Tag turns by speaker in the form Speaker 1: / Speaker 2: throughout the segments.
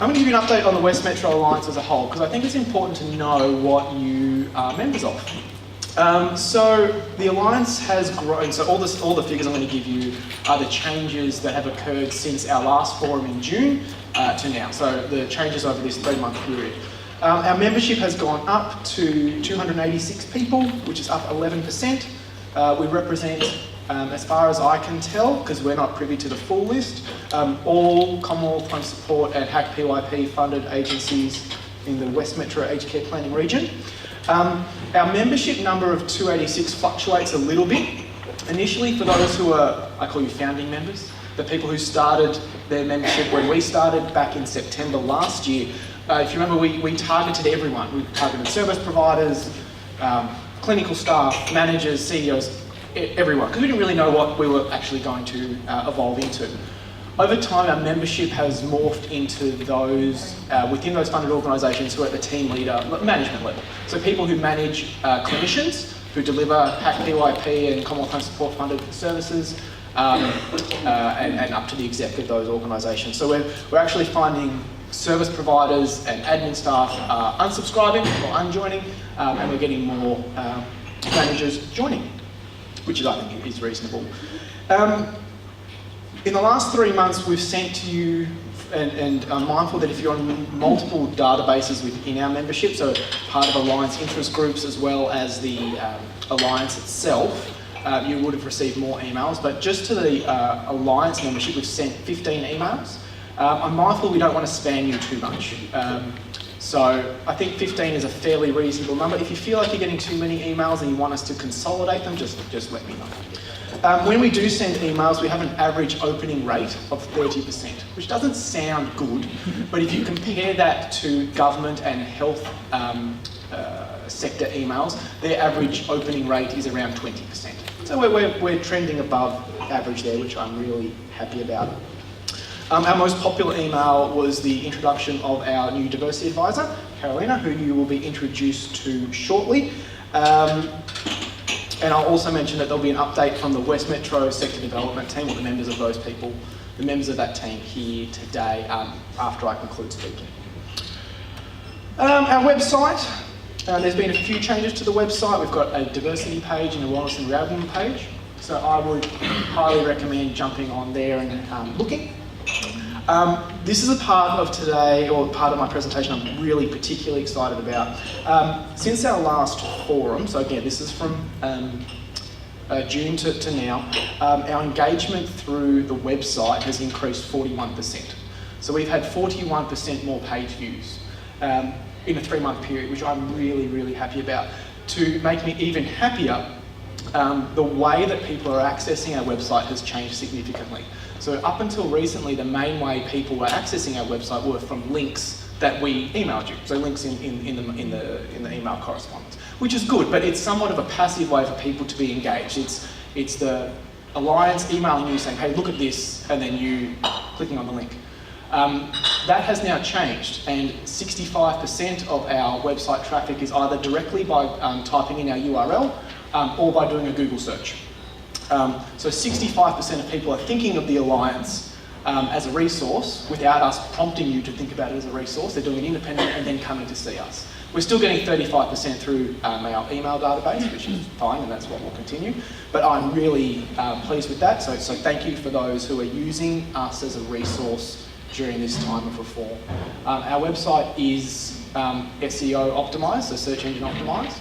Speaker 1: I'm going to give you an update on the West Metro Alliance as a whole, because I think it's important to know what you are members of. So the Alliance has grown, so all the figures I'm going to give you are the changes that have occurred since our last forum in June to now, so the changes over this 3-month period. Our membership has gone up to 286 people, which is up 11%. We represent, as far as I can tell, because we're not privy to the full list, all Commonwealth Fund Support and HAC PYP funded agencies in the West Metro Aged Care Planning region. Our membership number of 286 fluctuates a little bit. Initially, for those who are, I call you founding members, the people who started their membership when we started back in September last year, if you remember, we targeted everyone. We targeted service providers, clinical staff, managers, CEOs, everyone, because we didn't really know what we were actually going to evolve into. Over time, our membership has morphed into those, within those funded organisations who are at the team leader, management level. So people who manage clinicians, who deliver HAC PYP and Commonwealth Fund Support funded services, and up to the exec of those organisations. So we're actually finding service providers and admin staff unsubscribing or unjoining, and we're getting more managers joining, which I think is reasonable. In the last 3 months, we've sent to you, and I'm mindful that if you're on multiple databases within our membership, so part of Alliance interest groups as well as the Alliance itself, you would have received more emails, but just to the Alliance membership, we've sent 15 emails. I'm mindful we don't want to spam you too much. So I think 15 is a fairly reasonable number. If you feel like you're getting too many emails and you want us to consolidate them, just let me know. When we do send emails, we have an average opening rate of 30%, which doesn't sound good, but if you compare that to government and health sector emails, their average opening rate is around 20%. So we're trending above average there, which I'm really happy about. Our most popular email was the introduction of our new diversity advisor, Carolina, who you will be introduced to shortly. And I'll also mention that there'll be an update from the West Metro Sector Development team, or the members of those people, the members of that team here today after I conclude speaking. Our website, there's been a few changes to the website. We've got a diversity page and a wellness and reablement page. So I would highly recommend jumping on there and looking. This is a part of today, or part of my presentation I'm really particularly excited about. Since our last forum, so again, this is from June to now, our engagement through the website has increased 41%. So we've had 41% more page views in a 3-month period, which I'm really, really happy about. To make me even happier, the way that people are accessing our website has changed significantly. So up until recently, the main way people were accessing our website were from links that we emailed you. So links in the email correspondence, which is good, but it's somewhat of a passive way for people to be engaged. It's the Alliance emailing you saying, hey, look at this, and then you clicking on the link. That has now changed, and 65% of our website traffic is either directly by typing in our URL or by doing a Google search. So 65% of people are thinking of the Alliance as a resource without us prompting you to think about it as a resource. They're doing it independent and then coming to see us. We're still getting 35% through our email database, which is fine, and that's what will continue. But I'm really pleased with that. So thank you for those who are using us as a resource during this time of reform. Our website is SEO optimised, so search engine optimised,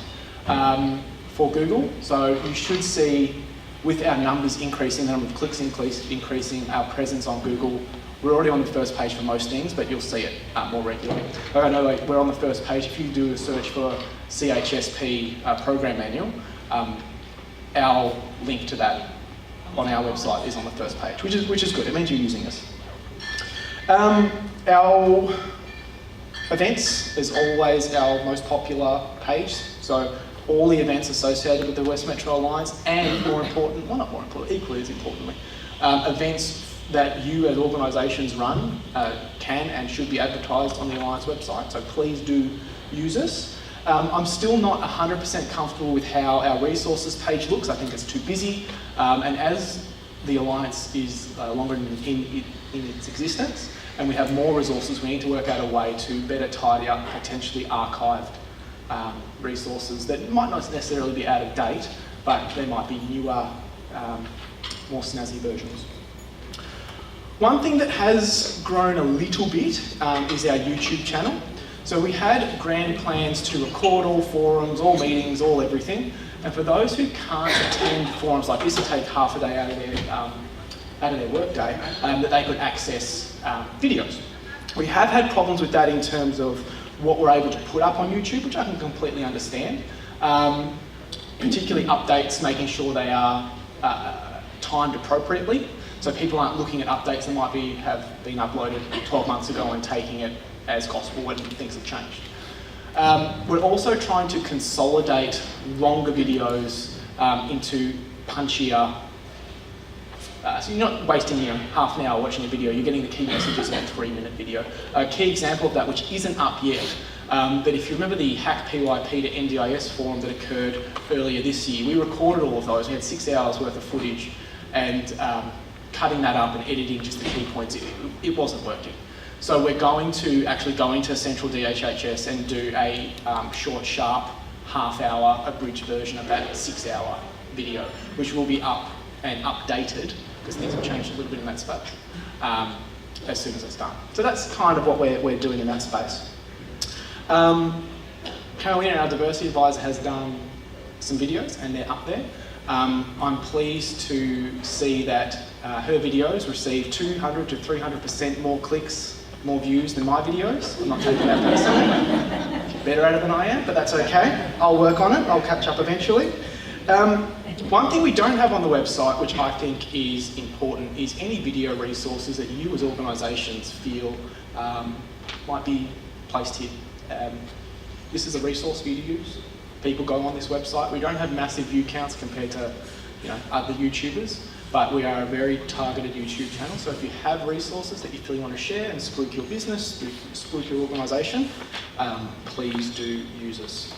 Speaker 1: for Google. So you should see, with our numbers increasing, the number of clicks increasing, our presence on Google. We're already on the first page for most things, but you'll see it more regularly. I know we're on the first page. If you do a search for CHSP program manual, our link to that on our website is on the first page, which is good. It means you're using us. Our events is always our most popular page. So all the events associated with the West Metro Alliance, and more important, well not more important, equally as importantly, events that you as organisations run can and should be advertised on the Alliance website, so please do use us. I'm still not 100% comfortable with how our resources page looks. I think it's too busy, and as the Alliance is longer in its existence, and we have more resources, we need to work out a way to better tidy up potentially archived resources that might not necessarily be out of date, but there might be newer, more snazzy versions. One thing that has grown a little bit is our YouTube channel. So we had grand plans to record all forums, all meetings, all everything. And for those who can't attend forums like this and take half a day out of their work day, that they could access videos. We have had problems with that in terms of what we're able to put up on YouTube, which I can completely understand. Particularly updates, making sure they are timed appropriately. So people aren't looking at updates that might have been uploaded 12 months ago and taking it as gospel when things have changed. We're also trying to consolidate longer videos into punchier, so you're not wasting half an hour watching a video, you're getting the key messages in a 3-minute video. A key example of that, which isn't up yet, but if you remember the Hack PYP to NDIS forum that occurred earlier this year, we recorded all of those, we had 6 hours worth of footage, and cutting that up and editing just the key points, it wasn't working. So we're going to actually go into Central DHHS and do a short, sharp, half-hour abridged version of that 6-hour video, which will be up and updated, because things have changed a little bit in that space, as soon as it's done. So that's kind of what we're doing in that space. Carolina, our diversity advisor, has done some videos, and they're up there. I'm pleased to see that her videos receive 200 to 300% more clicks, more views than my videos. I'm not taking that personally. She's better at it than I am, but that's okay. I'll work on it. I'll catch up eventually. One thing we don't have on the website, which I think is important, is any video resources that you as organisations feel might be placed here. This is a resource for you to use. People go on this website. We don't have massive view counts compared to other YouTubers, but we are a very targeted YouTube channel. So if you have resources that you feel you want to share and spruik your business, spruik your organisation, please do use us.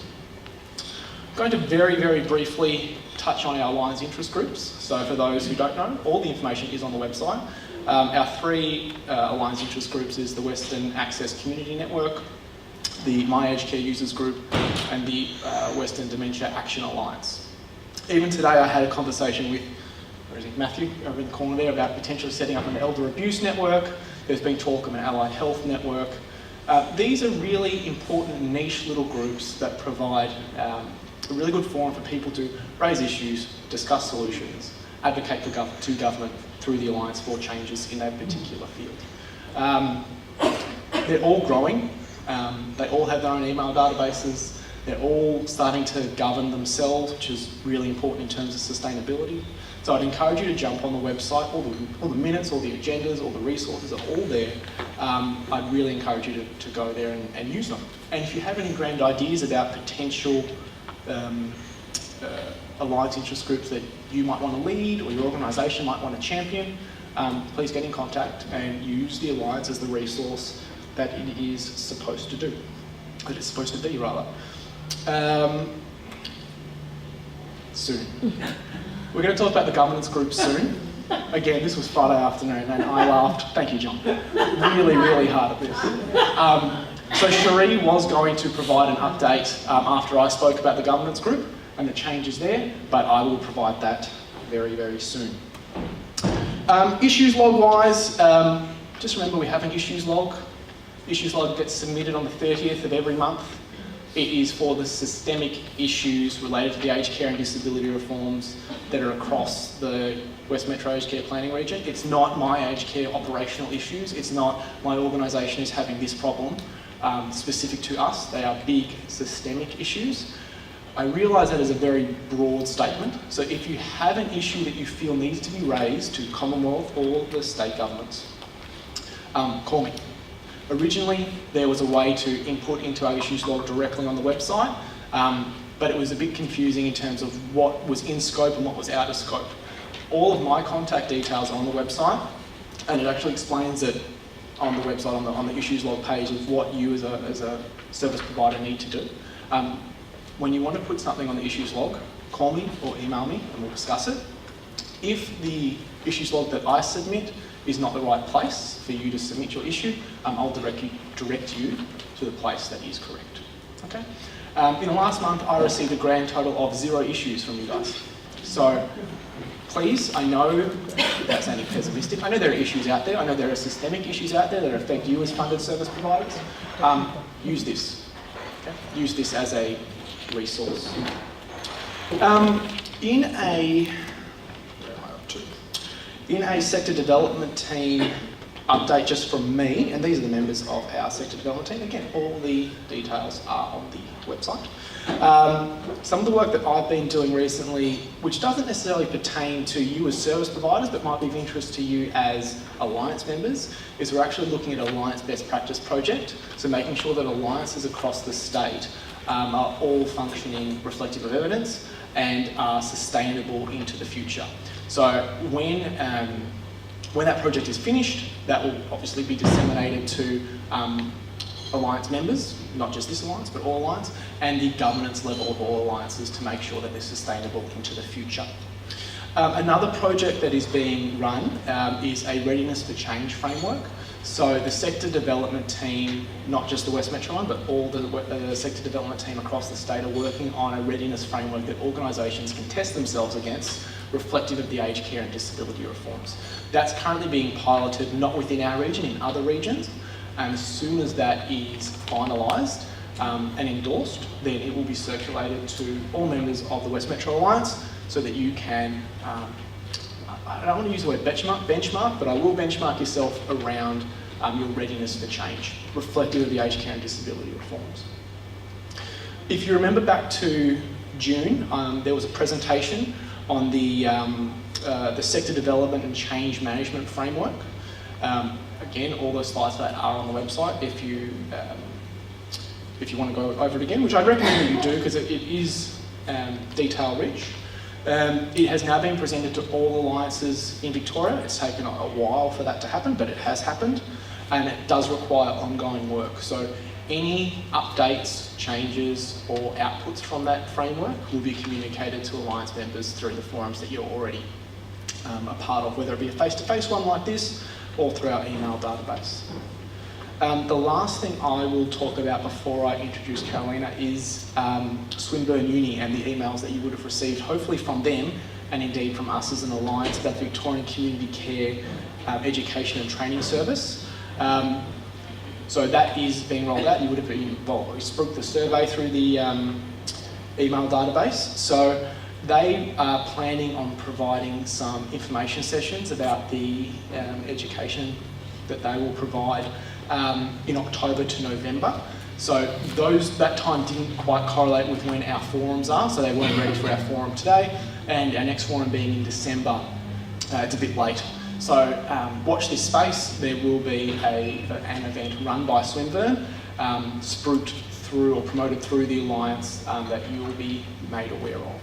Speaker 1: I'm going to very, very briefly touch on our Alliance interest groups. So for those who don't know, all the information is on the website. Our 3 Alliance interest groups is the Western Access Community Network, the My Aged Care Users Group, and the Western Dementia Action Alliance. Even today I had a conversation with Matthew over in the corner there about potentially setting up an elder abuse network. There's been talk of an allied health network. These are really important niche little groups that provide a really good forum for people to raise issues, discuss solutions, advocate to government through the Alliance for changes in a particular field. They're all growing. They all have their own email databases. They're all starting to govern themselves, which is really important in terms of sustainability. So I'd encourage you to jump on the website. All the minutes, all the agendas, all the resources are all there. I'd really encourage you to go there and use them. And if you have any grand ideas about potential alliance interest groups that you might want to lead or your organisation might want to champion, please get in contact and use the Alliance as the resource that it is supposed to do, that it's supposed to be rather. Soon. We're going to talk about the governance group soon. Again, this was Friday afternoon and I laughed, thank you John, really, really hard at this. So Cherie was going to provide an update after I spoke about the governance group and the changes there, but I will provide that very, very soon. Issues log wise, just remember we have an issues log. Issues log gets submitted on the 30th of every month. It is for the systemic issues related to the aged care and disability reforms that are across the WESTMETRO aged care planning region. It's not my aged care operational issues. It's not my organisation is having this problem specific to us. They are big systemic issues. I realise that is a very broad statement. So if you have an issue that you feel needs to be raised to Commonwealth or the state governments, call me. Originally, there was a way to input into our issues log directly on the website, but it was a bit confusing in terms of what was in scope and what was out of scope. All of my contact details are on the website, and it actually explains it on the website, on the issues log page, of what you as a service provider need to do. When you want to put something on the issues log, call me or email me and we'll discuss it. If the issues log that I submit is not the right place for you to submit your issue, I'll direct you to the place that is correct. Okay? In the last month, I received a grand total of 0 issues from you guys. So please, I know that's sounding pessimistic. I know there are issues out there. I know there are systemic issues out there that affect you as funded service providers. Use this. Okay? Use this as a resource. In a sector development team update just from me, and these are the members of our sector development team. Again, all the details are on the website. Some of the work that I've been doing recently, which doesn't necessarily pertain to you as service providers, but might be of interest to you as Alliance members, is we're actually looking at Alliance Best Practice Project. So making sure that alliances across the state are all functioning reflective of evidence and are sustainable into the future. So when that project is finished, that will obviously be disseminated to Alliance members, not just this Alliance, but all Alliance, and the governance level of all Alliances to make sure that they're sustainable into the future. Another project that is being run is a readiness for change framework. So the sector development team, not just the WESTMETRO one, but all the sector development team across the state are working on a readiness framework that organisations can test themselves against, reflective of the aged care and disability reforms. That's currently being piloted not within our region, in other regions, and as soon as that is finalised and endorsed, then it will be circulated to all members of the WESTMETRO Alliance so that you can, I don't want to use the word benchmark, but I will benchmark yourself around your readiness for change, reflective of the aged care and disability reforms. If you remember back to June, there was a presentation on the sector development and change management framework. Again, all those slides that are on the website if you want to go over it again, which I'd recommend that you do because it is detail rich. It has now been presented to all alliances in Victoria. It's taken a while for that to happen, but it has happened, and it does require ongoing work. So any updates, changes or outputs from that framework will be communicated to Alliance members through the forums that you're already a part of, whether it be a face-to-face one like this or through our email database. The last thing I will talk about before I introduce Carolina is Swinburne Uni and the emails that you would have received, hopefully from them and indeed from us as an alliance, about the Victorian Community Care Education and Training Service. So that is being rolled out. You would have been, well, we spruiked the survey through the email database. So they are planning on providing some information sessions about the education that they will provide in October to November. So that time didn't quite correlate with when our forums are, so they weren't ready for our forum today, and our next forum being in December, it's a bit late. So watch this space. There will be an event run by Swinburne, spruiked through or promoted through the Alliance that you will be made aware of.